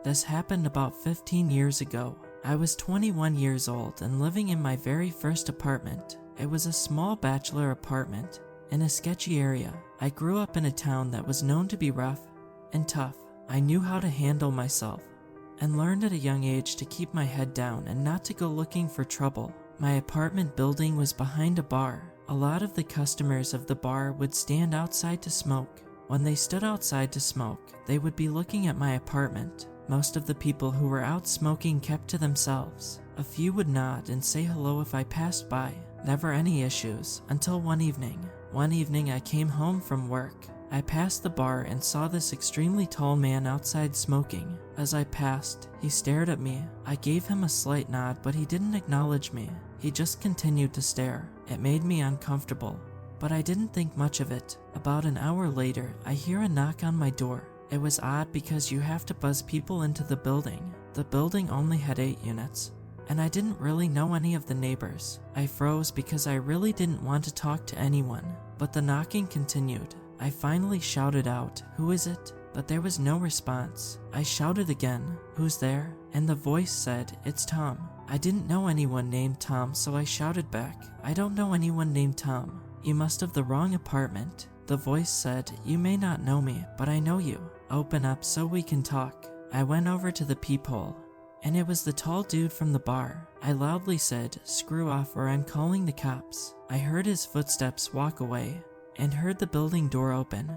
This happened about 15 years ago. I was 21 years old and living in my very first apartment. It was a small bachelor apartment in a sketchy area. I grew up in a town that was known to be rough and tough. I knew how to handle myself and learned at a young age to keep my head down and not to go looking for trouble. My apartment building was behind a bar. A lot of the customers of the bar would stand outside to smoke. When they stood outside to smoke, they would be looking at my apartment. Most of the people who were out smoking kept to themselves. A few would nod and say hello if I passed by. Never any issues, until one evening. One evening I came home from work. I passed the bar and saw this extremely tall man outside smoking. As I passed, he stared at me. I gave him a slight nod, but he didn't acknowledge me. He just continued to stare. It made me uncomfortable, but I didn't think much of it. About an hour later, I hear a knock on my door. It was odd because you have to buzz people into the building. The building only had 8 units, and I didn't really know any of the neighbors. I froze because I really didn't want to talk to anyone, but the knocking continued. I finally shouted out, "Who is it?" But there was no response. I shouted again, "Who's there?" And the voice said, "It's Tom." I didn't know anyone named Tom, so I shouted back, "I don't know anyone named Tom. You must have the wrong apartment." The voice said, "You may not know me, but I know you. Open up so we can talk." I went over to the peephole, and it was the tall dude from the bar. I loudly said, "Screw off or I'm calling the cops." I heard his footsteps walk away, and heard the building door open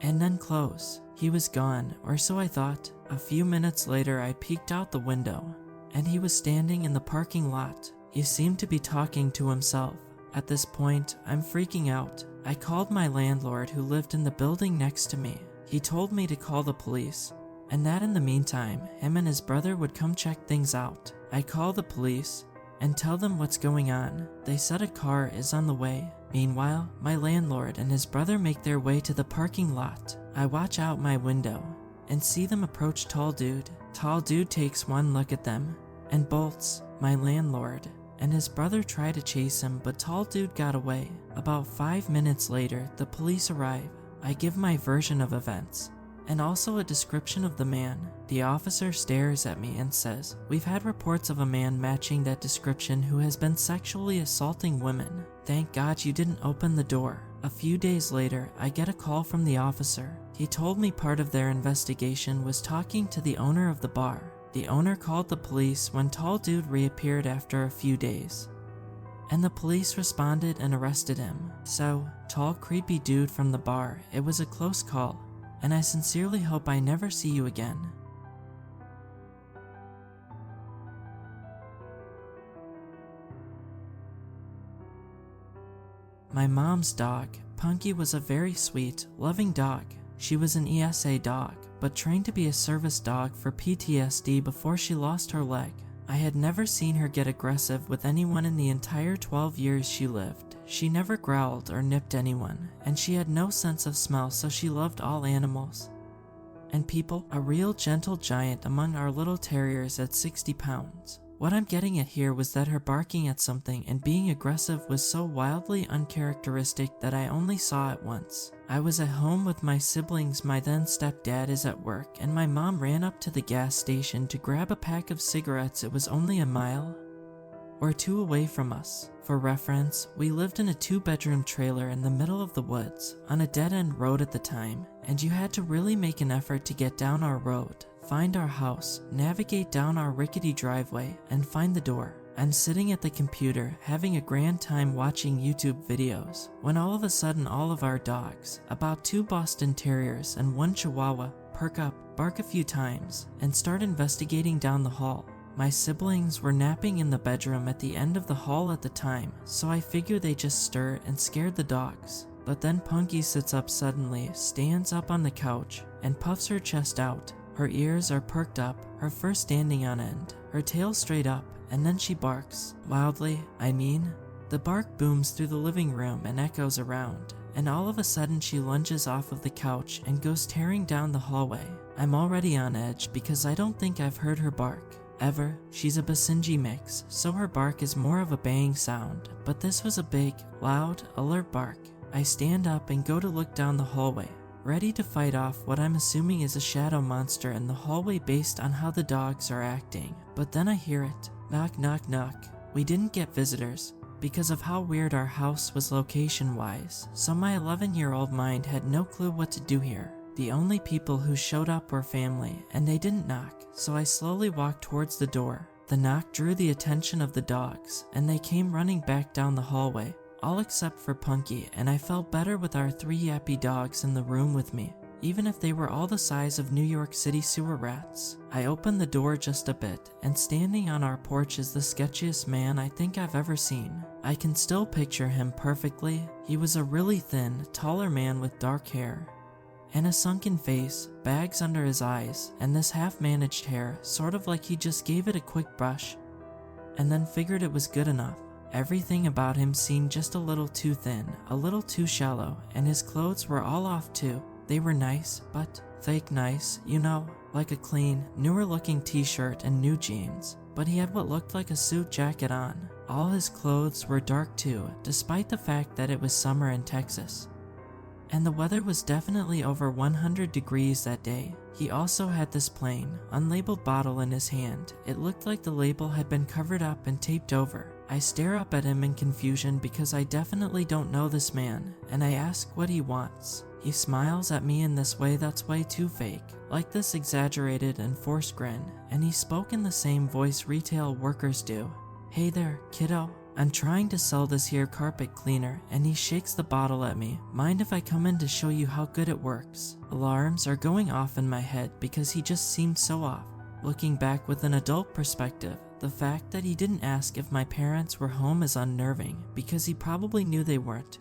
and then close. He was gone, or so I thought. A few minutes later I peeked out the window, and he was standing in the parking lot. He seemed to be talking to himself. At this point, I'm freaking out. I called my landlord who lived in the building next to me. He told me to call the police, and that in the meantime, him and his brother would come check things out. I call the police and tell them what's going on. They said a car is on the way. Meanwhile, my landlord and his brother make their way to the parking lot. I watch out my window and see them approach Tall Dude. Tall Dude takes one look at them and bolts. My landlord and his brother try to chase him, but Tall Dude got away. About 5 minutes later, the police arrive. I give my version of events and also a description of the man. The officer stares at me and says, "We've had reports of a man matching that description who has been sexually assaulting women. Thank God you didn't open the door." A few days later, I get a call from the officer. He told me part of their investigation was talking to the owner of the bar. The owner called the police when Tall Dude reappeared after a few days, and the police responded and arrested him. So, tall creepy dude from the bar, it was a close call, and I sincerely hope I never see you again. My mom's dog, Punky, was a very sweet, loving dog. She was an ESA dog, but trained to be a service dog for PTSD before she lost her leg. I had never seen her get aggressive with anyone in the entire 12 years she lived. She never growled or nipped anyone, and she had no sense of smell, so she loved all animals and people, a real gentle giant among our little terriers at 60 pounds. What I'm getting at here was that her barking at something and being aggressive was so wildly uncharacteristic that I only saw it once. I was at home with my siblings, my then stepdad is at work, and my mom ran up to the gas station to grab a pack of cigarettes. It was only a mile or 2 away from us. For reference, we lived in a 2-bedroom trailer in the middle of the woods, on a dead-end road at the time, and you had to really make an effort to get down our road, find our house, navigate down our rickety driveway, and find the door. I'm sitting at the computer, having a grand time watching YouTube videos, when all of a sudden all of our dogs, about 2 Boston Terriers and 1 Chihuahua, perk up, bark a few times, and start investigating down the hall. My siblings were napping in the bedroom at the end of the hall at the time, so I figured they just stirred and scared the dogs. But then Punky sits up suddenly, stands up on the couch, and puffs her chest out. Her ears are perked up, her fur standing on end, her tail straight up, and then she barks. Loudly, I mean. The bark booms through the living room and echoes around, and all of a sudden she lunges off of the couch and goes tearing down the hallway. I'm already on edge because I don't think I've heard her bark ever. She's a Basenji mix, so her bark is more of a baying sound, but this was a big, loud, alert bark. I stand up and go to look down the hallway. ready to fight off what I'm assuming is a shadow monster in the hallway based on how the dogs are acting. But then I hear it. Knock, knock, knock. We didn't get visitors because of how weird our house was location-wise, so my 11-year-old mind had no clue what to do here. The only people who showed up were family, and they didn't knock, so I slowly walked towards the door. The knock drew the attention of the dogs, and they came running back down the hallway, all except for Punky, and I felt better with our 3 yappy dogs in the room with me, even if they were all the size of New York City sewer rats. I opened the door just a bit, and standing on our porch is the sketchiest man I think I've ever seen. I can still picture him perfectly. He was a really thin, taller man with dark hair and a sunken face, bags under his eyes, and this half-managed hair, sort of like he just gave it a quick brush and then figured it was good enough. Everything about him seemed just a little too thin, a little too shallow, and his clothes were all off too. They were nice, but fake nice, you know, like a clean, newer-looking t-shirt and new jeans, but he had what looked like a suit jacket on. All his clothes were dark too, despite the fact that it was summer in Texas, and the weather was definitely over 100 degrees that day. He also had this plain, unlabeled bottle in his hand. It looked like the label had been covered up and taped over. I stare up at him in confusion because I definitely don't know this man, and I ask what he wants. He smiles at me in this way that's way too fake, like this exaggerated and forced grin, and he spoke in the same voice retail workers do. Hey there, kiddo. I'm trying to sell this here carpet cleaner, and he shakes the bottle at me. Mind if I come in to show you how good it works? Alarms are going off in my head because he just seemed so off. Looking back with an adult perspective, the fact that he didn't ask if my parents were home is unnerving because he probably knew they weren't.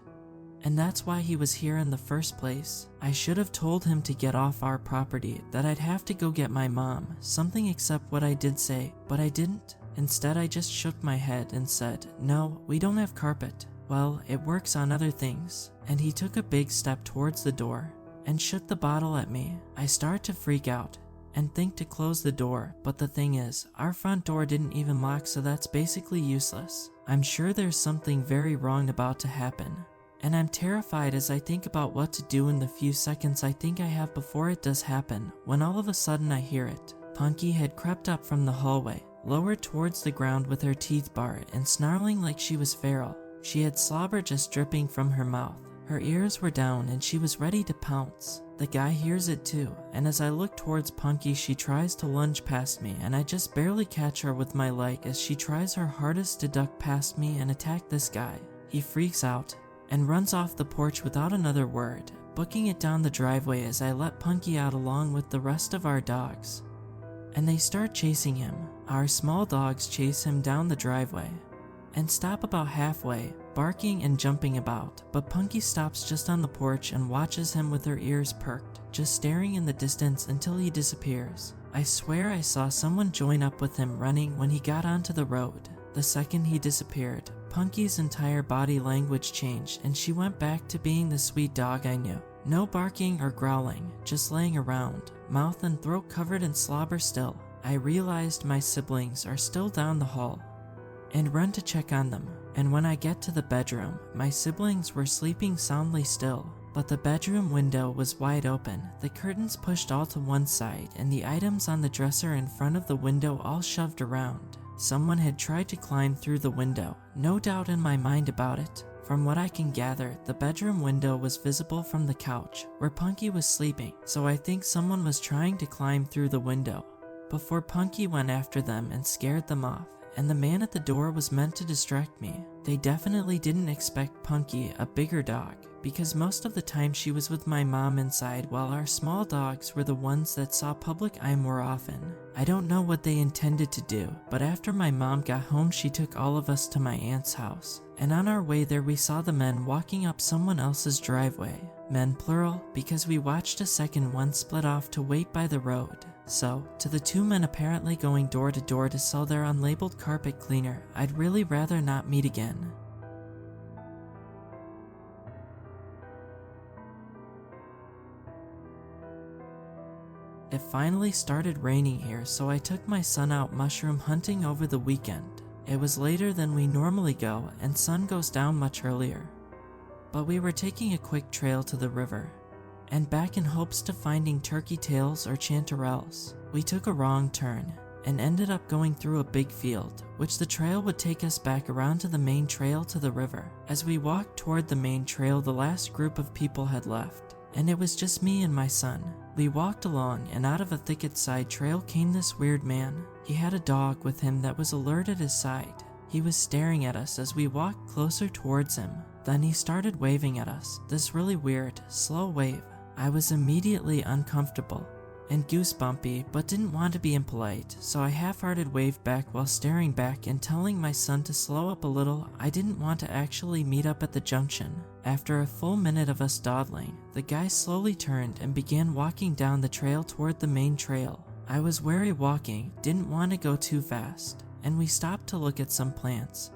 And that's why he was here in the first place. I should have told him to get off our property, that I'd have to go get my mom, something except what I did say, but I didn't. Instead, I just shook my head and said, no, we don't have carpet. Well, it works on other things. And he took a big step towards the door and shook the bottle at me. I start to freak out and think to close the door, but the thing is, our front door didn't even lock, so that's basically useless. I'm sure there's something very wrong about to happen, and I'm terrified as I think about what to do in the few seconds I think I have before it does happen, when all of a sudden I hear it. Punky had crept up from the hallway, lowered towards the ground with her teeth bared and snarling like she was feral. She had slobber just dripping from her mouth. Her ears were down and she was ready to pounce. The guy hears it too, and as I look towards Punky, she tries to lunge past me, and I just barely catch her with my leg as she tries her hardest to duck past me and attack this guy. He freaks out and runs off the porch without another word, booking it down the driveway as I let Punky out along with the rest of our dogs. And they start chasing him. Our small dogs chase him down the driveway and stop about halfway, barking and jumping about, but Punky stops just on the porch and watches him with her ears perked, just staring in the distance until he disappears. I swear I saw someone join up with him running when he got onto the road. The second he disappeared, Punky's entire body language changed and she went back to being the sweet dog I knew. No barking or growling, just laying around, mouth and throat covered in slobber still. I realized my siblings are still down the hall and run to check on them. And when I get to the bedroom, my siblings were sleeping soundly still, but the bedroom window was wide open, the curtains pushed all to one side, and the items on the dresser in front of the window all shoved around. Someone had tried to climb through the window, no doubt in my mind about it. From what I can gather, the bedroom window was visible from the couch where Punky was sleeping, so I think someone was trying to climb through the window before Punky went after them and scared them off, and the man at the door was meant to distract me. They definitely didn't expect Punky, a bigger dog, because most of the time she was with my mom inside while our small dogs were the ones that saw public eye more often. I don't know what they intended to do, but after my mom got home she took all of us to my aunt's house, and on our way there we saw the men walking up someone else's driveway. Men plural, because we watched a second one split off to wait by the road. So, to the two men apparently going door to door to sell their unlabeled carpet cleaner, I'd really rather not meet again. It finally started raining here, so I took my son out mushroom hunting over the weekend. It was later than we normally go, and sun goes down much earlier. But we were taking a quick trail to the river, and back in hopes to finding turkey tails or chanterelles. We took a wrong turn and ended up going through a big field, which the trail would take us back around to the main trail to the river. As we walked toward the main trail, the last group of people had left, and it was just me and my son. We walked along, and out of a thicket side trail came this weird man. He had a dog with him that was alert at his side. He was staring at us as we walked closer towards him. Then he started waving at us, this really weird, slow wave. I was immediately uncomfortable and goosebumpy, but didn't want to be impolite, so I half-hearted waved back while staring back and telling my son to slow up a little. I didn't want to actually meet up at the junction. After a full minute of us dawdling, the guy slowly turned and began walking down the trail toward the main trail. I was wary walking, didn't want to go too fast, and we stopped to look at some plants.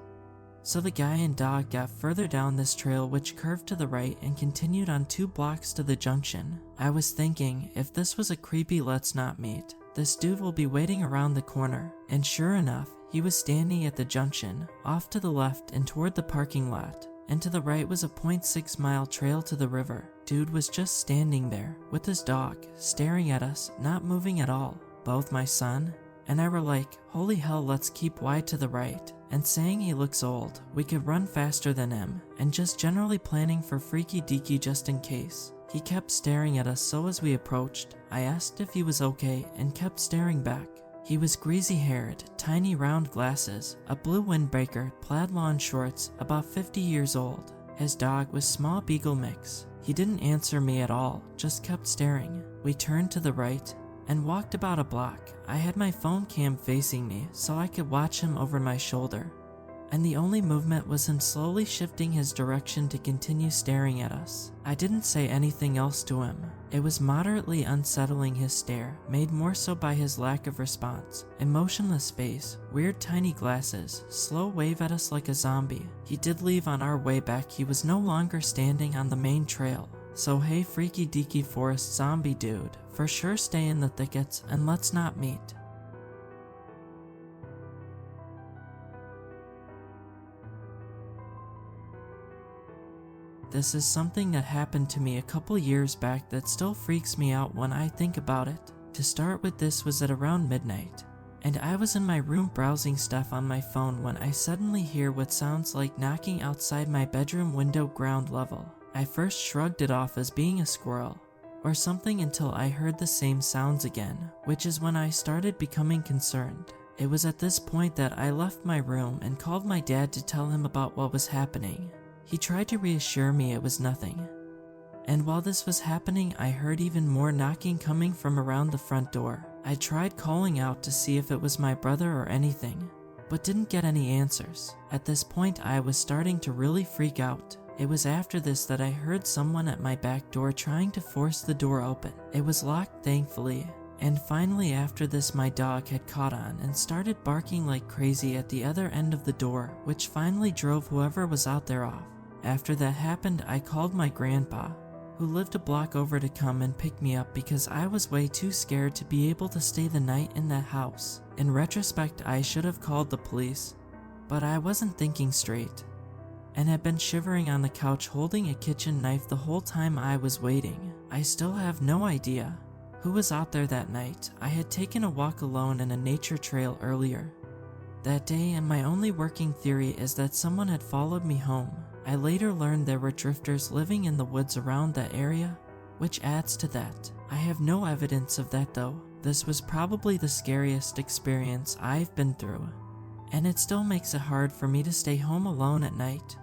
So the guy and dog got further down this trail, which curved to the right and continued on 2 blocks to the junction. I was thinking, if this was a creepy let's not meet, this dude will be waiting around the corner. And sure enough, he was standing at the junction, off to the left and toward the parking lot, and to the right was a 0.6-mile trail to the river. Dude was just standing there, with his dog, staring at us, not moving at all. Both my son and I were like, holy hell, let's keep wide to the right. And saying he looks old, we could run faster than him, and just generally planning for freaky deaky just in case. He kept staring at us, so as we approached, I asked if he was okay and kept staring back. He was greasy-haired, tiny round glasses, a blue windbreaker, plaid lawn shorts, about 50 years old. His dog was small beagle mix. He didn't answer me at all, just kept staring. We turned to the right and walked about a block. I had my phone cam facing me so I could watch him over my shoulder, and the only movement was him slowly shifting his direction to continue staring at us. I didn't say anything else to him. It was moderately unsettling, his stare, made more so by his lack of response. Emotionless face, weird tiny glasses, slow wave at us like a zombie. He did leave on our way back. He was no longer standing on the main trail. So hey, freaky deaky forest zombie dude, for sure stay in the thickets and let's not meet. This is something that happened to me a couple years back that still freaks me out when I think about it. To start with, this was at around midnight, and I was in my room browsing stuff on my phone when I suddenly hear what sounds like knocking outside my bedroom window, ground level. I first shrugged it off as being a squirrel or something until I heard the same sounds again, which is when I started becoming concerned. It was at this point that I left my room and called my dad to tell him about what was happening. He tried to reassure me it was nothing. And while this was happening, I heard even more knocking coming from around the front door. I tried calling out to see if it was my brother or anything, but didn't get any answers. At this point, I was starting to really freak out. It was after this that I heard someone at my back door trying to force the door open. It was locked, thankfully. And finally, after this, my dog had caught on and started barking like crazy at the other end of the door, which finally drove whoever was out there off. After that happened, I called my grandpa, who lived a block over, to come and pick me up because I was way too scared to be able to stay the night in that house. In retrospect, I should have called the police, but I wasn't thinking straight, and had been shivering on the couch holding a kitchen knife the whole time I was waiting. I still have no idea who was out there that night. I had taken a walk alone in a nature trail earlier that day, and my only working theory is that someone had followed me home. I later learned there were drifters living in the woods around that area, which adds to that. I have no evidence of that though. This was probably the scariest experience I've been through, and it still makes it hard for me to stay home alone at night.